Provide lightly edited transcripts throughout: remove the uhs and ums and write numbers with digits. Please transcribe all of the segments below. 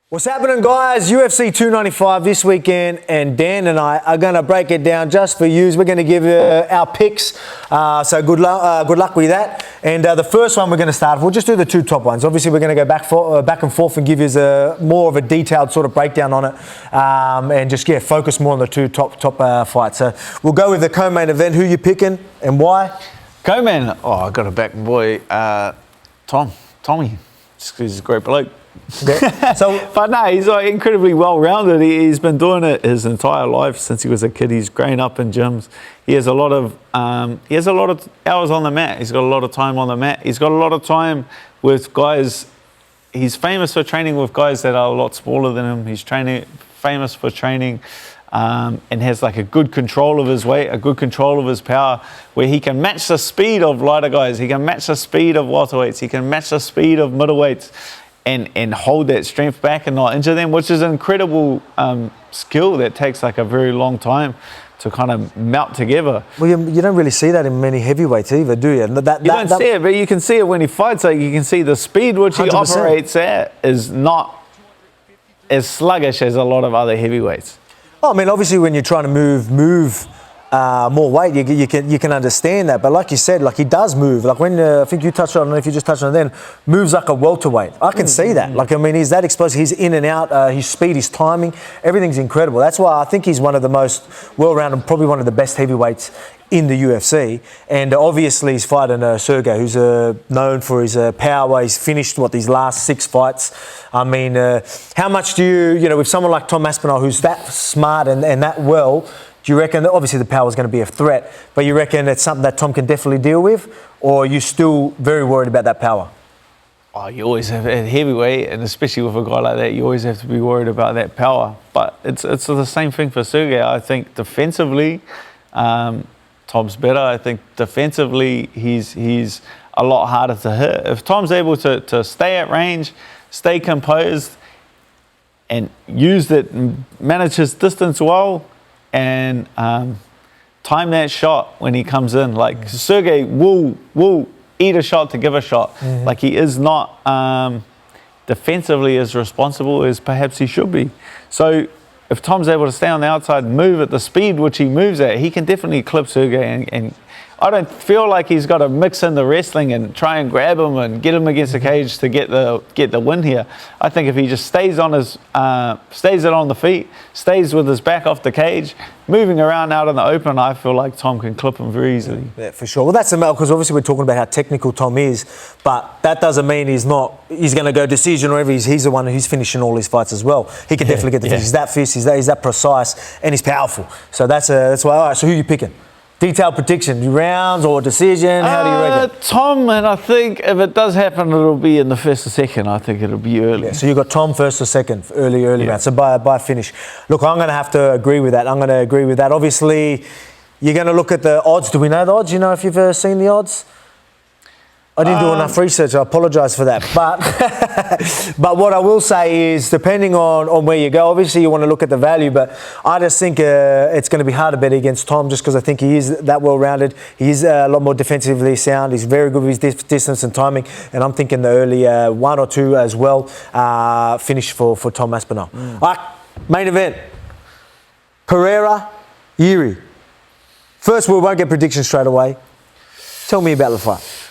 What's happening, guys? UFC 295 this weekend, and Dan and I are going to break it down just for you. We're going to give you our picks, so good luck with that. And the first one we're going to start, we'll just do the two top ones. Obviously, we're going to go back and forth and give you more of a detailed sort of breakdown on it, and just focus more on the two top fights. So we'll go with the co-main event. Who you picking and why? Co-main, I got to back my boy Tommy. He's a great bloke. Yeah. But no, he's like incredibly well-rounded. He's been doing it his entire life since he was a kid. He's grown up in gyms. He has a lot of hours on the mat. He's got a lot of time on the mat. He's got a lot of time with guys. He's famous for training with guys that are a lot smaller than him. He's famous for training and has like a good control of his weight, a good control of his power, where he can match the speed of lighter guys. He can match the speed of welterweights. He can match the speed of middleweights. And hold that strength back and not injure them, which is an incredible skill that takes like a very long time to kind of melt together. Well, you don't really see that in many heavyweights either, do you? You don't see it, but you can see it when he fights. Like you can see the speed which he 100%. operates at is not as sluggish as a lot of other heavyweights. Oh, I mean, obviously when you're trying to move more weight, you can understand that. But like you said, like he does move. Like when I think you touched on, I don't know if you just touched on it then, moves like a welterweight. I can see that. Like, I mean, he's that explosive. He's in and out. His speed, his timing, everything's incredible. That's why I think he's one of the most well-rounded, probably one of the best heavyweights in the UFC. And obviously he's fighting Sergei, who's known for his power. He's finished, these last 6 fights. I mean, how much do you with someone like Tom Aspinall, who's that smart and that well, do you reckon that obviously the power is going to be a threat, but you reckon it's something that Tom can definitely deal with, or are you still very worried about that power? Oh, you always have at heavyweight, and especially with a guy like that, you always have to be worried about that power. But it's the same thing for Sergei. I think defensively, Tom's better. I think defensively, he's a lot harder to hit. If Tom's able to stay at range, stay composed, and manage his distance well, and time that shot when he comes in. Like Sergei will eat a shot to give a shot. Like he is not defensively as responsible as perhaps he should be. So if Tom's able to stay on the outside and move at the speed which he moves at, he can definitely clip Sergei. And I don't feel like he's got to mix in the wrestling and try and grab him and get him against the cage to get the win here. I think if he just stays on the feet, stays with his back off the cage, moving around out in the open, I feel like Tom can clip him very easily. Yeah, for sure. Well, that's the because obviously we're talking about how technical Tom is, but that doesn't mean he's going to go decision or whatever. He's the one who's finishing all his fights as well. He can definitely get the finish. He's that fierce, he's that precise, and he's powerful. So that's why. All right, so who are you picking? Detailed prediction, rounds or decision? How do you reckon? Tom, and I think if it does happen, it'll be in the first or second. I think it'll be early. Yeah, so you got Tom first or second, early round. So by finish. Look, I'm going to have to agree with that. Obviously, you're going to look at the odds. Do we know the odds? You know if you've seen the odds? I didn't do enough research. I apologise for that. But what I will say is, depending on where you go, obviously you want to look at the value, but I just think it's going to be hard to bet against Tom just because I think he is that well-rounded. He is a lot more defensively sound. He's very good with his distance and timing, and I'm thinking the early 1 or 2 as well finish for Tom Aspinall. All right, main event. Pereira, Jiří. First, we won't get predictions straight away. Tell me about the fight.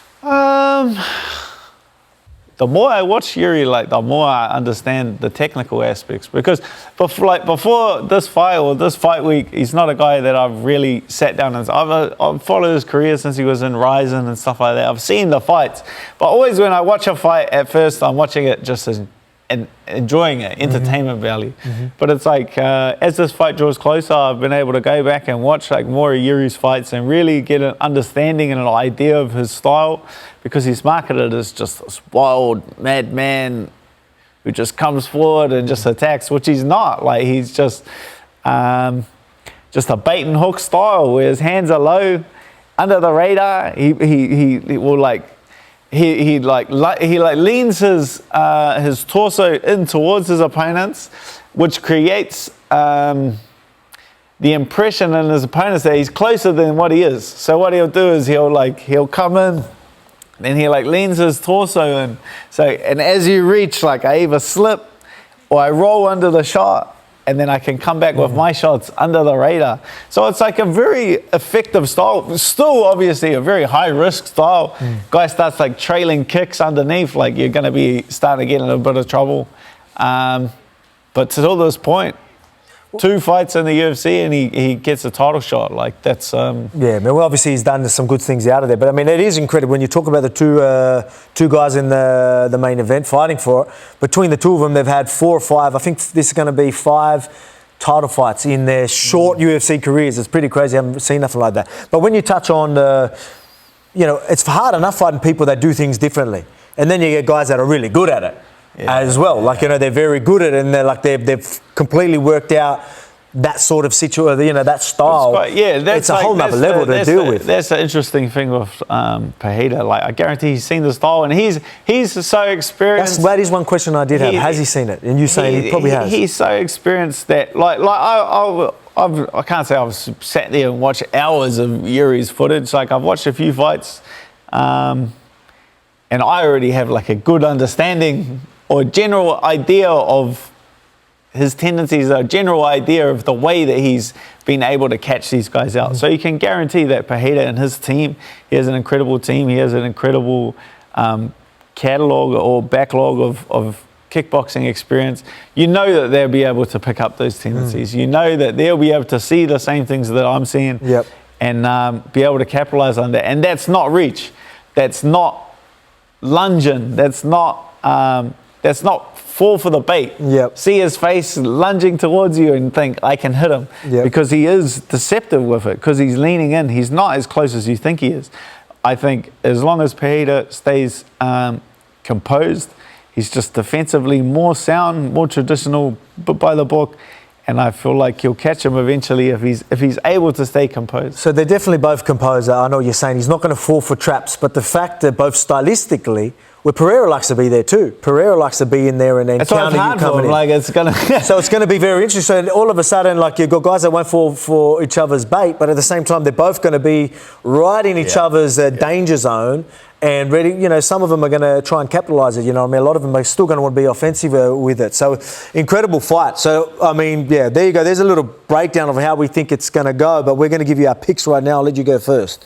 The more I watch Jiří, the more I understand the technical aspects. Because before this fight or this fight week, he's not a guy that I've really sat down and I've followed his career since he was in Ryzen and stuff like that. I've seen the fights, but always when I watch a fight, at first I'm watching it just as and enjoying it, entertainment value. But it's like as this fight draws closer, I've been able to go back and watch more of Jiří's fights and really get an understanding and an idea of his style, because he's marketed as just this wild madman who just comes forward and just attacks, which he's not. Like he's just a bait and hook style where his hands are low, under the radar. He will He leans his torso in towards his opponents, which creates the impression in his opponents that he's closer than what he is. So what he'll do is he'll come in, then he leans his torso in. So, and as you reach, I either slip or I roll under the shot, and then I can come back with my shots under the radar. So it's like a very effective style. Still, obviously, a very high-risk style. Guy starts like trailing kicks underneath, like you're going to be starting to get in a bit of trouble. But to this point, 2 fights in the UFC and he gets a title shot. Like that's yeah, man. Well, obviously he's done some good things out of there. But I mean, it is incredible when you talk about the two guys in the main event fighting for it. Between the two of them, they've had 4 or 5. I think this is going to be 5 title fights in their short UFC careers. It's pretty crazy. I haven't seen nothing like that. But when you touch on it's hard enough fighting people that do things differently, and then you get guys that are really good at it. As well, like they're very good at it, and they've completely worked out that sort of situation, that style. It's a whole other level to deal with. That's the interesting thing with Pereira. Like I guarantee he's seen the style, and he's so experienced. That is one question I did have. Has he seen it? And you saying he probably has. He's so experienced that I can't say I've sat there and watched hours of Jiří's footage. Like I've watched a few fights, and I already have like a good understanding or general idea of his tendencies, a general idea of the way that he's been able to catch these guys out. So you can guarantee that Pereira and his team, he has an incredible team, he has an incredible catalogue or backlog of kickboxing experience. You know that they'll be able to pick up those tendencies. You know that they'll be able to see the same things that I'm seeing and be able to capitalize on that. And that's not reach. That's not lunging. That's not fall for the bait. See his face lunging towards you and think, I can hit him. Because he is deceptive with it, because he's leaning in. He's not as close as you think he is. I think as long as Pereira stays composed, he's just defensively more sound, more traditional, but by the book. And I feel like he'll catch him eventually if he's able to stay composed. So they're definitely both composed. I know what you're saying. He's not going to fall for traps, but the fact that both stylistically, where Pereira likes to be there too. Pereira likes to be in there and then counter you coming in. Like it's gonna So it's going to be very interesting. So all of a sudden, like you've got guys that won't fall for each other's bait, but at the same time, they're both going to be right in each other's danger zone and ready. Some of them are going to try and capitalise it. A lot of them are still going to want to be offensive with it. So incredible fight. So I mean, there you go. There's a little breakdown of how we think it's going to go, but we're going to give you our picks right now. I'll let you go first.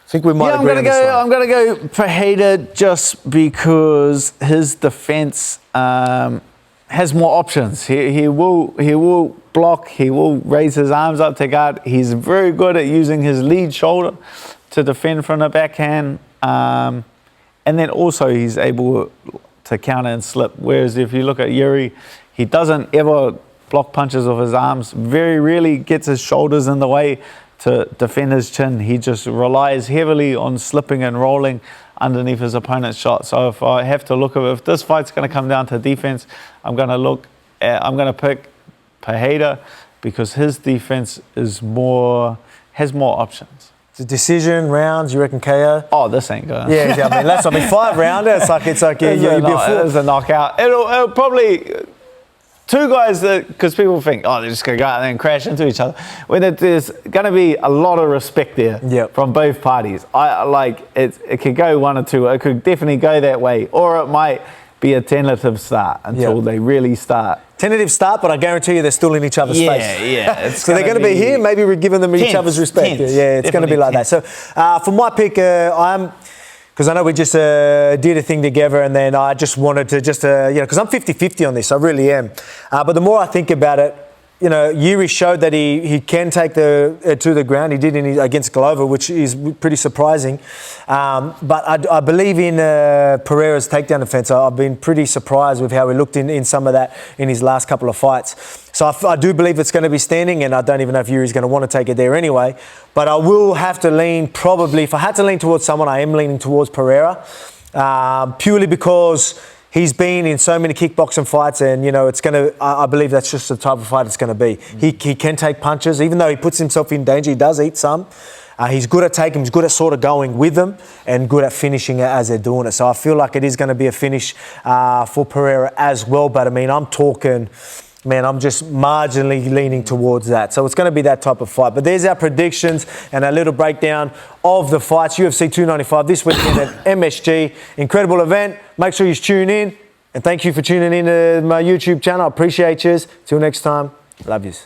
I think we might agree on this one. I'm going to go Pereira just because his defence has more options. He will block. He will raise his arms up to guard. He's very good at using his lead shoulder to defend from the backhand. And then also he's able to counter and slip. Whereas if you look at Jiří, he doesn't ever block punches with his arms. Very rarely gets his shoulders in the way to defend his chin. He just relies heavily on slipping and rolling underneath his opponent's shot. So if I have to look at if this fight's going to come down to defense, I'm going to pick Pereira because his defense has more options. It's a decision, rounds, you reckon KO? Oh, this ain't good. Yeah, I mean, 5 rounder. It's like it's a knockout. It'll probably. 2 guys that, because people think, they're just going to go out there and crash into each other. When there's going to be a lot of respect there from both parties. It could go 1 or 2. It could definitely go that way. Or it might be a tentative start until they really start. Tentative start, but I guarantee you they're still in each other's space. Yeah. So they're going to be here. Maybe we're giving them each other's respect. It's going to be like that. So for my pick, because I know we just did a thing together and then I just wanted to because I'm 50-50 on this, I really am. But the more I think about it, Jiří showed that he can take to the ground. He did against Glover, which is pretty surprising. But I believe in Pereira's takedown defense. I've been pretty surprised with how he looked in some of that in his last couple of fights. So I do believe it's going to be standing, and I don't even know if Jiří's going to want to take it there anyway. But I will have to lean probably, if I had to lean towards someone, I am leaning towards Pereira, purely because he's been in so many kickboxing fights and, it's going to, I believe that's just the type of fight it's going to be. He can take punches, even though he puts himself in danger, he does eat some. He's good at taking, he's good at sort of going with them and good at finishing it as they're doing it. So I feel like it is going to be a finish for Pereira as well. But I mean, I'm just marginally leaning towards that. So it's going to be that type of fight. But there's our predictions and a little breakdown of the fights. UFC 295 this weekend at MSG. Incredible event. Make sure you tune in. And thank you for tuning in to my YouTube channel. I appreciate yous. Till next time, love yous.